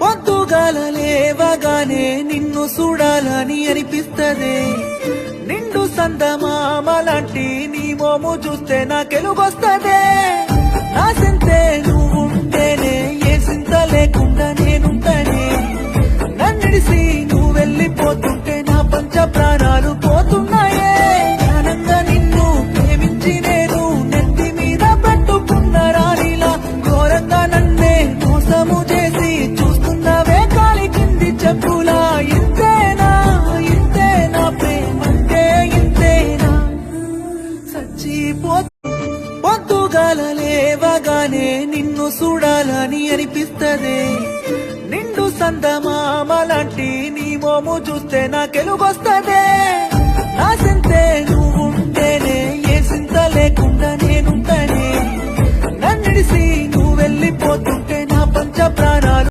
పొద్దుగాల లేవగానే నిన్ను చూడాలని అనిపిస్తదే, నిండు సందమామలాంటి నీ మోము చూస్తే నాకెలుగొస్తదే. నా సింతే నువ్వుంటేనే ఏ సింత లేకుండా నేనుంటనే, నన్నిడిసి నువ్వు వెళ్ళిపోతుంటే నా పంచ ప్రాణాలు పోతున్నాయే. జ్ఞానంగా నిన్ను ప్రేమించి నేను నెత్తి మీద పెట్టుకున్న రాణిలా ఘోరంగా నన్నే మోసము చేసి చూస్తున్నవే కాలి కింది చెప్పులా. ఇంతేనా ఇంతేనా ప్రేమంటే ఇంతేనా, చచ్చిపో. పొద్దుగాల లేవగానే నిన్ను చూడాలని అనిపిస్తదే, నిండు సందమామలాంటి నీ మోము చూస్తే నాకెలుగొస్తదే. నా సింతే నువ్వుంటేనే ఏ సింత లేకుండా నేనుంటనే, నన్నిడిసి నువ్వు వెళ్ళిపోతుంటే నా పంచ ప్రాణాలు